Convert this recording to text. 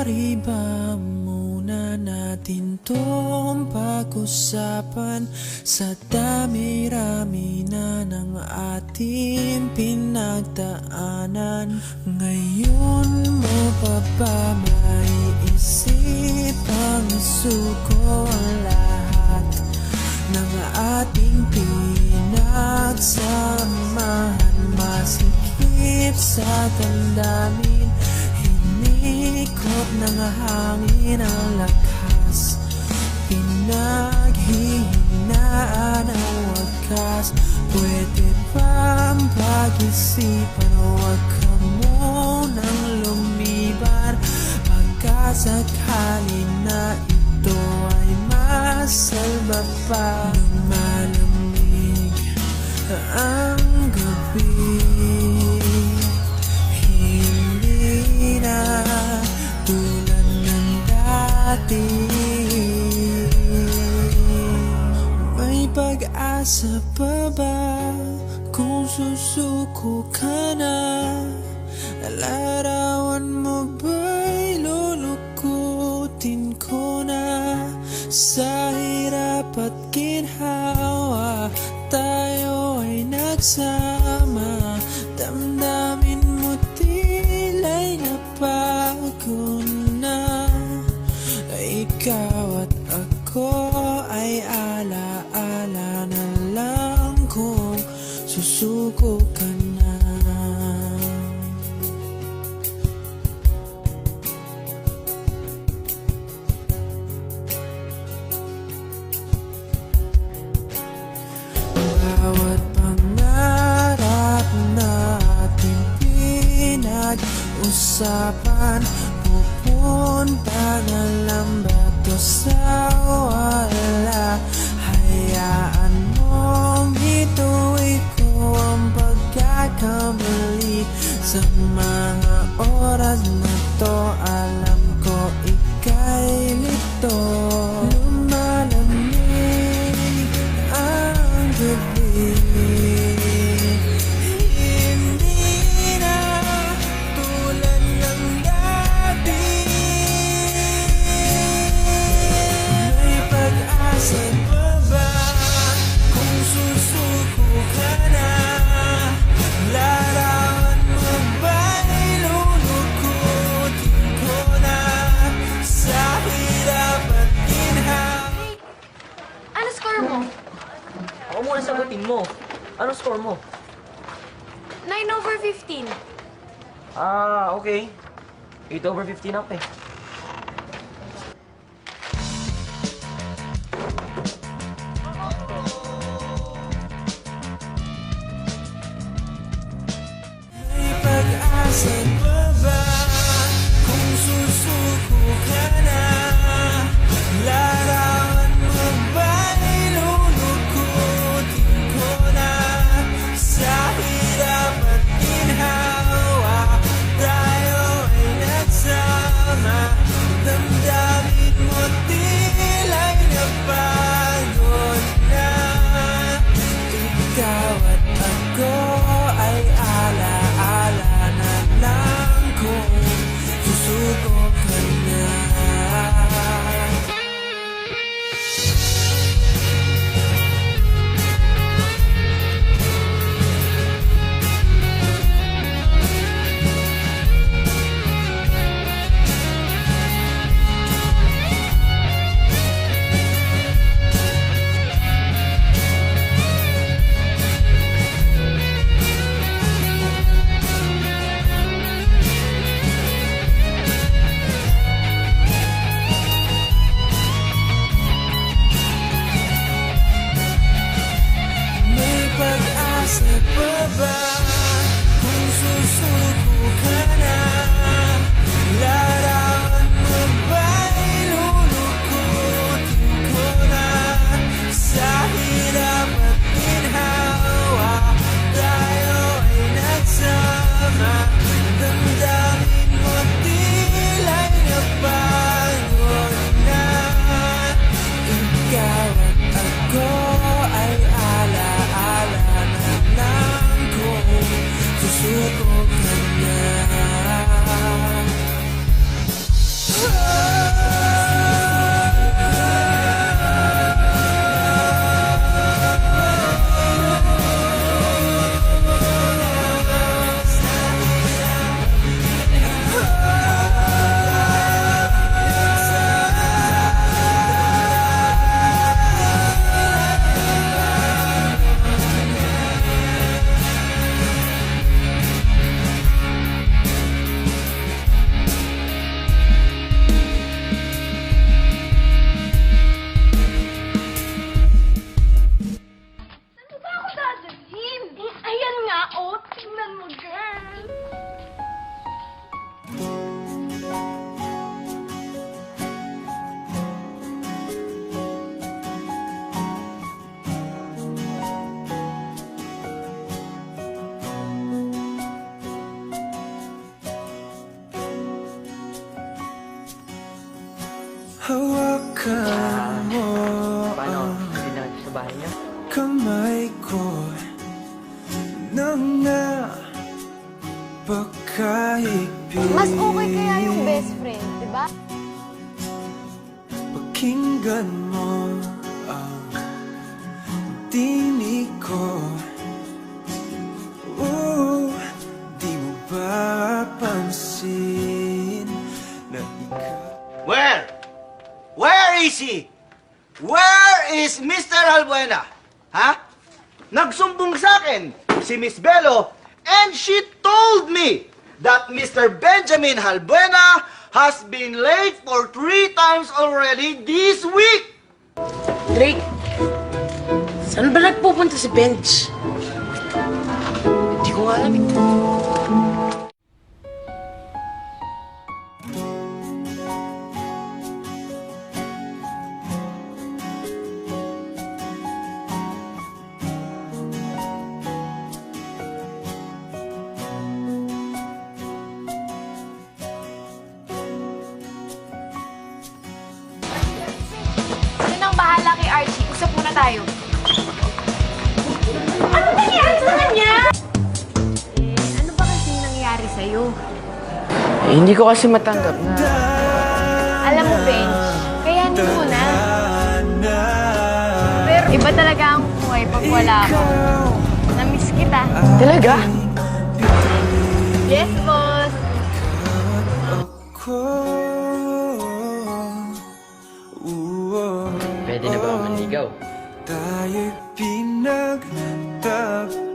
Maaari ba muna natin tong pag-usapan? Sa dami-rami na ng ating pinagdaanan, ngayon mo pa ba maiisip ang suko ang lahat ng ating pinagsamahan? Masikip sa damdamin, hinikot ng hangin ang lakas, pinaghihinaan ang wakas. Pwede bang pag-isipan, huwag ka munang lumiban, pagkasakali na ito ay masalba pa. Nung malamig ang gabi, hindi na tulad ng dati. May pag-asa pa ba kung susuko ka na? Larawan mo ba'y lulukutin ko na? Sa hirap at ginhawa, tayo ay nagsama. Damdamin mo tila'y nabago na. Ikaw at ako ay ala-ala na lang kung susuko ka na. Bawat pangarap natin pinag-usapan, pupunta na lang ba to sa wala? Hayaan mong ituloy ko ang pagkakamali. Sa mga oras na to, alam ko ika'y lito. Lumalamig ang gabi, hindi na tulad ng dati. May pag-asa pa ba kung susuko ka na? Larawan mo ba'y lulukutin ko na? Sa hirap at ginhawa. Ano score mo? Ako muna sagutin mo. Ano score mo? 9/15. Okay. 8/15 ako eh. May pag-asa pa ba kung susuko ka na? Larawan mo ba'y lulukutin ko na? Sa hirap at ginhawa, tayo ay nagsama. Hawakan mo Paano? ang Hindi na sa bahay niyo? kamay ko nang napakahigpit. Mas okay kaya yung best friend, di ba? Pakinggan mo ang tinig ko. Di mo ba pansin na ikaw? Where is he? Where is Mr. Albuena? Ha? Nagsumbong sa akin si Miss Bello and she told me that Mr. Benjamin Albuena has been late for 3 times already this week. Drake, saan ba nagpupunta si Benj? Hindi ko alam eh. Yun ang bahala kay Archie. Usap muna tayo. Ano nangyari sa kanya? Ano ba kasi nangyari sa'yo? Hindi ko kasi matanggap na Alam mo, Benj, kayanin mo na. Pero iba talaga ang buhay pag wala ka. Namiss kita. talaga. Yes, boss. Pwede na ba manligaw? Tayo'y pinagtagpo.